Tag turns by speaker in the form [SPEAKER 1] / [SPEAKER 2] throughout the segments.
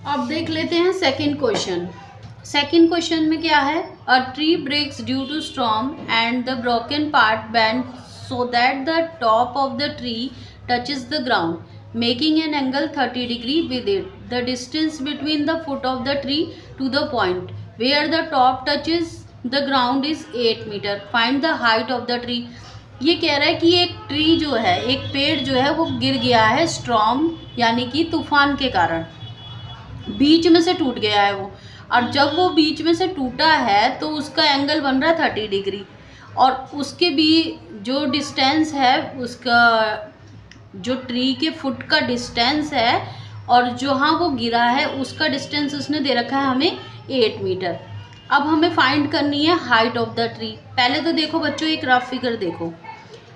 [SPEAKER 1] अब देख लेते हैं सेकंड क्वेश्चन। सेकंड क्वेश्चन में क्या है, a tree breaks due to storm and the broken part bend so that the top of the tree touches the ground making an angle 30 degree with it. The distance between the foot of the tree to the point where the top touches the ground is 8 metre. Find the height of the tree. ये कह रहा है कि एक tree जो है, एक पेड़ जो है वो गिर गया है स्टॉर्म यानी कि तूफान के कारण, बीच में से टूट गया है वो। और जब वो बीच में से टूटा है तो उसका एंगल बन रहा है 30 डिग्री, और उसके भी जो डिस्टेंस है, उसका जो ट्री के फुट का डिस्टेंस है और जहाँ वो गिरा है उसका डिस्टेंस उसने दे रखा है हमें 8 मीटर। अब हमें फाइंड करनी है हाइट ऑफ द ट्री। पहले तो देखो बच्चों, एक रफ फिगर देखो,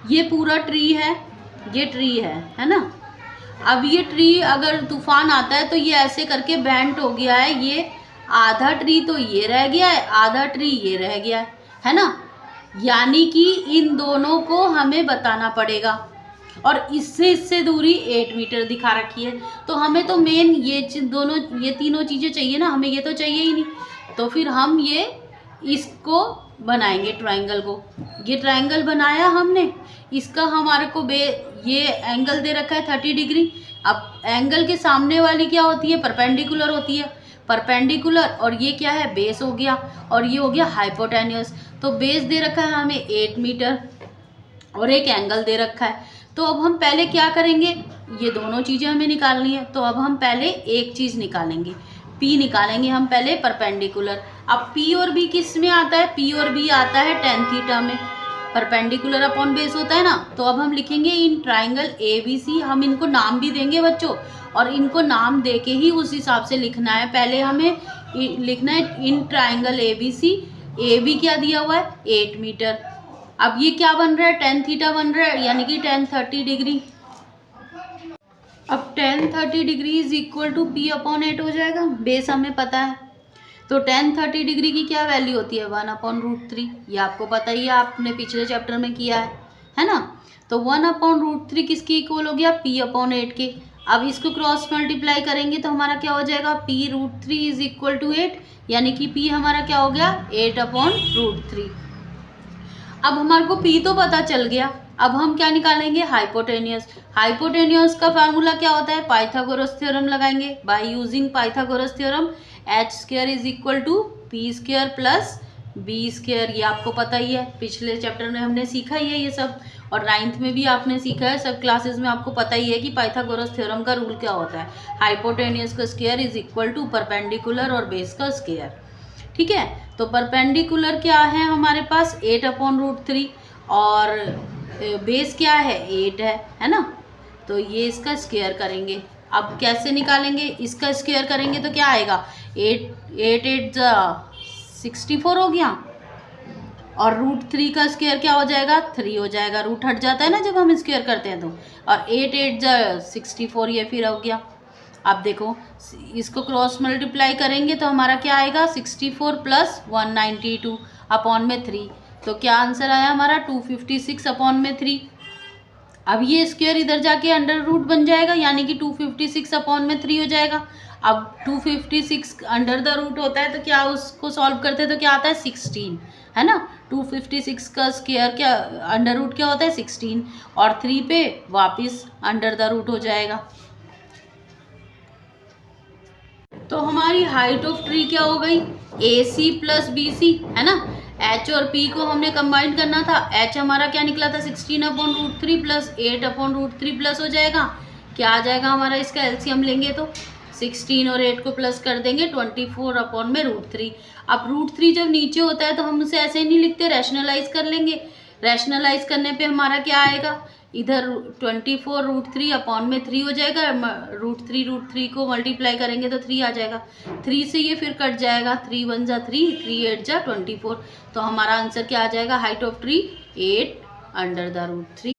[SPEAKER 1] ये पूरा ट्री है, ये ट्री है ना। अब ये ट्री अगर तूफान आता है तो ये ऐसे करके बेंट हो गया है, ये आधा ट्री तो ये रह गया है, आधा ट्री ये रह गया है ना। यानी कि इन दोनों को हमें बताना पड़ेगा, और इससे दूरी 8 मीटर दिखा रखी है। तो हमें तो मेन ये तीनों चीज़ें चाहिए ना, हमें ये तो चाहिए ही नहीं। तो फिर हम ये इसको बनाएंगे, ट्रायंगल को। ये ट्रायंगल बनाया हमने, इसका हमारे को ये एंगल दे रखा है 30 डिग्री। अब एंगल के सामने वाली क्या होती है, परपेंडिकुलर होती है, परपेंडिकुलर। और ये क्या है, बेस हो गया, और ये हो गया हाइपोटेन्यूस। तो बेस दे रखा है हमें 8 मीटर और एक एंगल दे रखा है। तो अब हम पहले क्या करेंगे, ये दोनों चीज़ें हमें निकालनी है। तो अब हम पहले एक चीज़ निकालेंगे, P निकालेंगे हम पहले, परपेंडिकुलर। अब P और B किस में आता है, P और B आता है tan थीटा में, परपेंडिकुलर अपॉन बेस होता है ना। तो अब हम लिखेंगे इन ट्राइंगल ABC, हम इनको नाम भी देंगे बच्चों, और इनको नाम दे के ही उस हिसाब से लिखना है। पहले हमें लिखना है इन ट्राइंगल ABC, AB क्या दिया हुआ है 8 मीटर। अब ये क्या बन रहा है, tan थीटा बन रहा है, यानी कि tan 30 डिग्री। अब tan 30 degree is equal to P upon 8 हो जाएगा, बेस हमें पता है। तो tan 30 डिग्री की क्या वैल्यू होती है, 1/√3। ये आपको पता ही है, आपने पिछले चैप्टर में किया है ना। तो 1/√3 किसकी इक्वल हो गया, P अपॉन 8 के। अब इसको क्रॉस मल्टीप्लाई करेंगे तो हमारा क्या हो जाएगा, P√3 इज इक्वल टू 8, यानी कि P हमारा क्या हो गया 8/√3। अब हमारे को P तो पता चल गया, अब हम क्या निकालेंगे, हाइपोटेन्यूस। हाइपोटेन्यूस का फार्मूला क्या होता है, पाइथागोरस थ्योरम लगाएंगे। By using Pythagoras theorem h² is equal to P² plus B²। ये आपको पता ही है, पिछले चैप्टर में हमने सीखा ही है ये सब, और 9th में भी आपने सीखा है, सब क्लासेस में आपको पता ही है कि पाइथागोरस थ्योरम का रूल क्या होता है। हाइपोटेन्यूस का square is equal to perpendicular और बेस का स्क्वायर। ठीक है, तो परपेंडिकुलर क्या है हमारे पास 8/√3, और बेस क्या है 8 है ना। तो ये इसका स्क्वायर करेंगे। अब कैसे निकालेंगे, इसका स्क्वायर करेंगे तो क्या आएगा, 8 64 हो गया, और √3 का स्क्वायर क्या हो जाएगा 3 हो जाएगा, रूट हट जाता है ना जब हम स्क्वायर करते हैं तो। और 8 64 ये फिर हो गया। अब देखो इसको क्रॉस मल्टीप्लाई करेंगे तो हमारा क्या आएगा, 64 प्लस 192 अपॉन में 3। तो क्या आंसर आया हमारा 256 अपॉन में 3। अब ये स्क्वायर इधर जाके अंडर रूट बन जाएगा, यानी कि 256 अपॉन में 3 हो जाएगा। अब 256 अंडर द रूट होता है तो क्या उसको सॉल्व करते हैं तो क्या आता है 16, है ना। 256 का स्क्वायर क्या अंडर रूट क्या होता है 16, और 3 पे वापस अंडर द रूट हो जाएगा। तो हमारी हाइट ऑफ ट्री क्या हो गई, AC प्लस BC, है ना। H और P को हमने कंबाइन करना था, H हमारा क्या निकला था 16/√3 प्लस 8/√3 प्लस हो जाएगा, क्या आ जाएगा हमारा, इसका एलसीएम लेंगे तो 16 और 8 को प्लस कर देंगे 24/√3। अब √3 जब नीचे होता है तो हम उसे ऐसे ही नहीं लिखते, रैशनलाइज कर लेंगे। रैशनलाइज करने पे हमारा क्या आएगा, इधर 24√3 अपॉन में 3 हो जाएगा, √3 को मल्टीप्लाई करेंगे तो 3 आ जाएगा। 3 से ये फिर कट जाएगा, 3 1 जा 3, 3 8 जा 24। तो हमारा आंसर क्या आ जाएगा, हाइट ऑफ ट्री 8/√3।